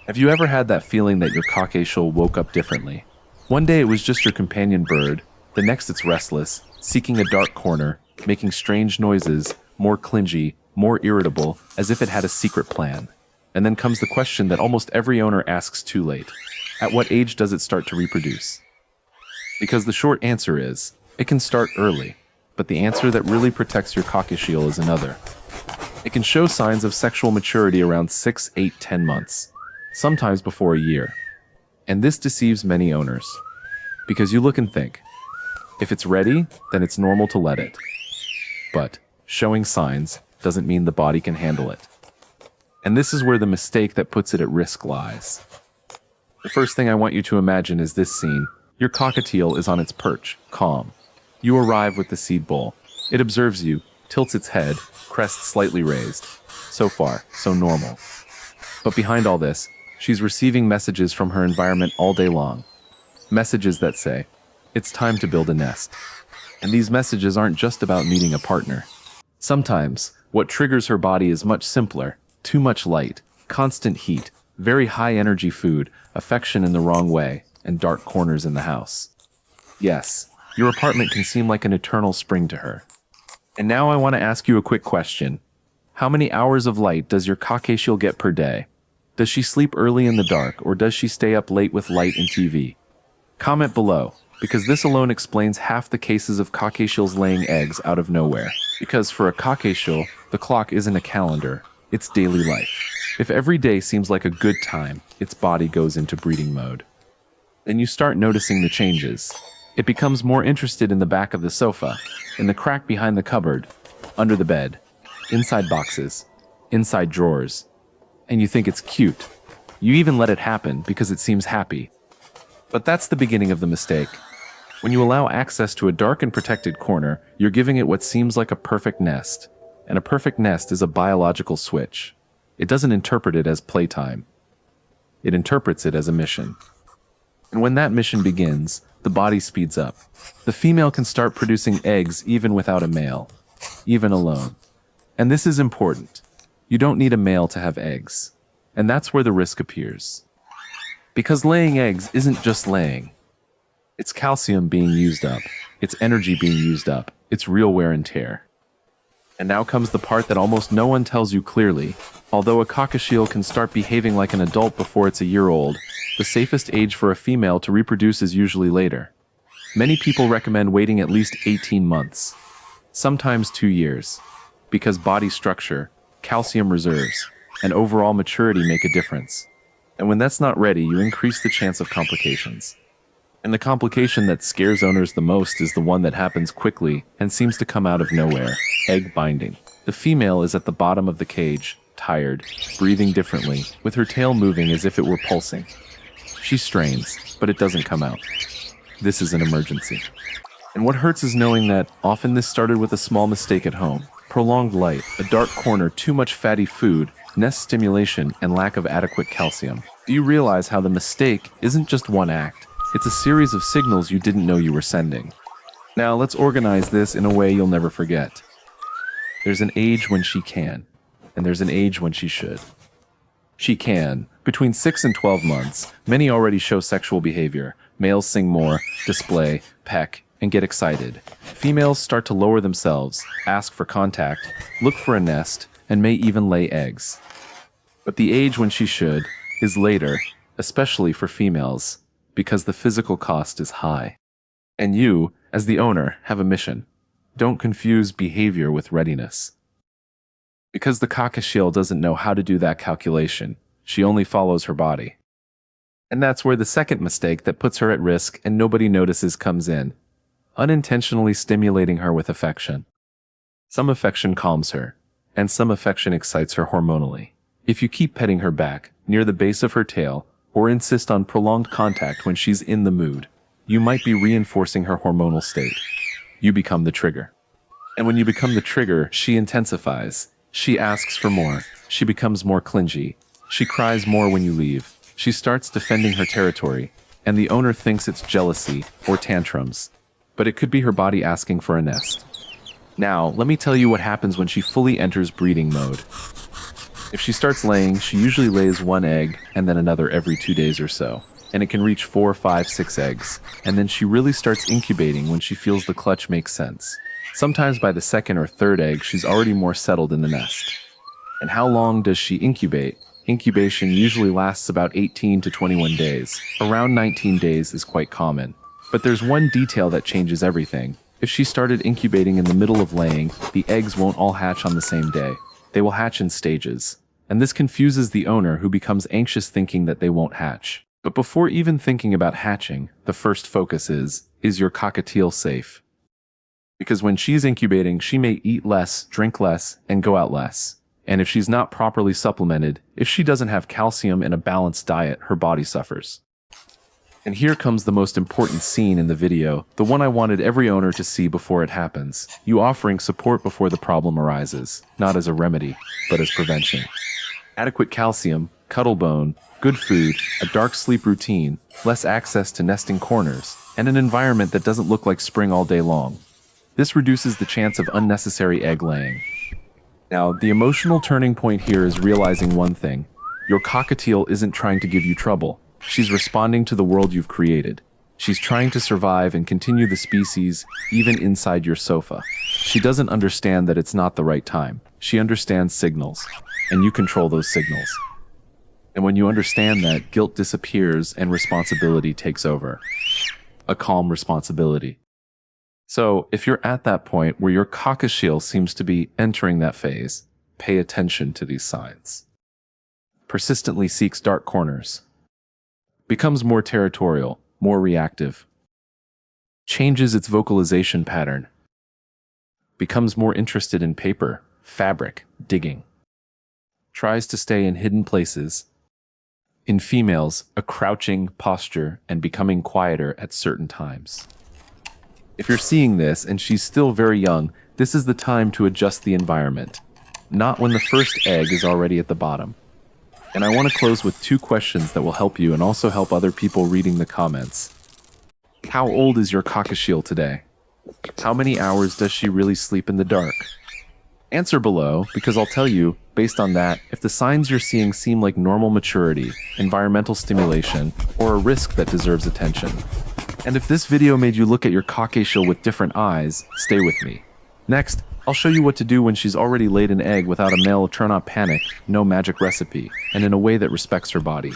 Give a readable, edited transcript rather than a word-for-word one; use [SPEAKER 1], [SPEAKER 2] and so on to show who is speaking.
[SPEAKER 1] Have you ever had that feeling that your cockatiel woke up differently? One day it was just your companion bird, the next it's restless, seeking a dark corner, making strange noises, more clingy, more irritable, as if it had a secret plan. And then comes the question that almost every owner asks too late. At what age does it start to reproduce? Because the short answer is, it can start early, but the answer that really protects your cockatiel is another. It can show signs of sexual maturity around 6, 8, 10 months, sometimes before a year. And this deceives many owners. Because you look and think, if it's ready, then it's normal to let it. But showing signs doesn't mean the body can handle it. And this is where the mistake that puts it at risk lies. The first thing I want you to imagine is this scene. Your cockatiel is on its perch, calm. You arrive with the seed bowl. It observes you, tilts its head, crest slightly raised. So far, so normal. But behind all this, she's receiving messages from her environment all day long. Messages that say, it's time to build a nest. And these messages aren't just about meeting a partner. Sometimes, what triggers her body is much simpler. Too much light, constant heat, very high energy food, affection in the wrong way, and dark corners in the house. Yes, your apartment can seem like an eternal spring to her. And now I want to ask you a quick question. How many hours of light does your cockatiel get per day? Does she sleep early in the dark, or does she stay up late with light and TV? Comment below, because this alone explains half the cases of cockatiels laying eggs out of nowhere. Because for a cockatiel, the clock isn't a calendar, it's daily life. If every day seems like a good time, its body goes into breeding mode. Then you start noticing the changes. It becomes more interested in the back of the sofa, in the crack behind the cupboard, under the bed, inside boxes, inside drawers. And you think it's cute. You even let it happen because it seems happy. But that's the beginning of the mistake. When you allow access to a dark and protected corner, you're giving it what seems like a perfect nest. And a perfect nest is a biological switch. It doesn't interpret it as playtime. It interprets it as a mission. And when that mission begins, the body speeds up. The female can start producing eggs even without a male, even alone. And this is important. You don't need a male to have eggs. And that's where the risk appears. Because laying eggs isn't just laying. It's calcium being used up. It's energy being used up. It's real wear and tear. And now comes the part that almost no one tells you clearly. Although a cockatiel can start behaving like an adult before it's a year old, the safest age for a female to reproduce is usually later. Many people recommend waiting at least 18 months, sometimes 2 years, because body structure, calcium reserves, and overall maturity make a difference. And when that's not ready, you increase the chance of complications. And the complication that scares owners the most is the one that happens quickly and seems to come out of nowhere: egg binding. The female is at the bottom of the cage, tired, breathing differently, with her tail moving as if it were pulsing. She strains, but it doesn't come out. This is an emergency. And what hurts is knowing that often this started with a small mistake at home. Prolonged light, a dark corner, too much fatty food, nest stimulation, and lack of adequate calcium. Do you realize how the mistake isn't just one act? It's a series of signals you didn't know you were sending. Now let's organize this in a way you'll never forget. There's an age when she can, and there's an age when she should. She can. Between 6 and 12 months, many already show sexual behavior. Males sing more, display, peck, and get excited. Females start to lower themselves, ask for contact, look for a nest, and may even lay eggs. But the age when she should is later, especially for females, because the physical cost is high. And you, as the owner, have a mission. Don't confuse behavior with readiness. Because the cockatiel doesn't know how to do that calculation, she only follows her body. And that's where the second mistake that puts her at risk and nobody notices comes in. Unintentionally stimulating her with affection. Some affection calms her, and some affection excites her hormonally. If you keep petting her back, near the base of her tail, or insist on prolonged contact when she's in the mood, you might be reinforcing her hormonal state. You become the trigger. And when you become the trigger, she intensifies. She asks for more. She becomes more clingy. She cries more when you leave. She starts defending her territory, and the owner thinks it's jealousy or tantrums. But it could be her body asking for a nest. Now, let me tell you what happens when she fully enters breeding mode. If she starts laying, she usually lays one egg and then another every 2 days or so. And it can reach 4, 5, 6 eggs. And then she really starts incubating when she feels the clutch makes sense. Sometimes by the second or third egg, she's already more settled in the nest. And how long does she incubate? Incubation usually lasts about 18 to 21 days. Around 19 days is quite common. But there's one detail that changes everything. If she started incubating in the middle of laying, the eggs won't all hatch on the same day. They will hatch in stages. And this confuses the owner, who becomes anxious thinking that they won't hatch. But before even thinking about hatching, the first focus is your cockatiel safe? Because when she's incubating, she may eat less, drink less, and go out less. And if she's not properly supplemented, if she doesn't have calcium and a balanced diet, her body suffers. And here comes the most important scene in the video, the one I wanted every owner to see before it happens. You offering support before the problem arises, not as a remedy, but as prevention. Adequate calcium, cuddle bone, good food, a dark sleep routine, less access to nesting corners, and an environment that doesn't look like spring all day long. This reduces the chance of unnecessary egg laying. Now, the emotional turning point here is realizing one thing. Your cockatiel isn't trying to give you trouble. She's responding to the world you've created. She's trying to survive and continue the species, even inside your sofa. She doesn't understand that it's not the right time. She understands signals, and you control those signals. And when you understand that, guilt disappears and responsibility takes over. A calm responsibility. So, if you're at that point where your cockatiel seems to be entering that phase, pay attention to these signs. Persistently seeks dark corners. Becomes more territorial, more reactive. Changes its vocalization pattern. Becomes more interested in paper, fabric, digging. Tries to stay in hidden places. In females, a crouching posture and becoming quieter at certain times. If you're seeing this and she's still very young, this is the time to adjust the environment. Not when the first egg is already at the bottom. And I want to close with 2 questions that will help you and also help other people reading the comments. How old is your cockatiel today? How many hours does she really sleep in the dark? Answer below, because I'll tell you, based on that, if the signs you're seeing seem like normal maturity, environmental stimulation, or a risk that deserves attention. And if this video made you look at your cockatiel with different eyes, stay with me. Next, I'll show you what to do when she's already laid an egg without a male turn-on panic, no magic recipe, and in a way that respects her body.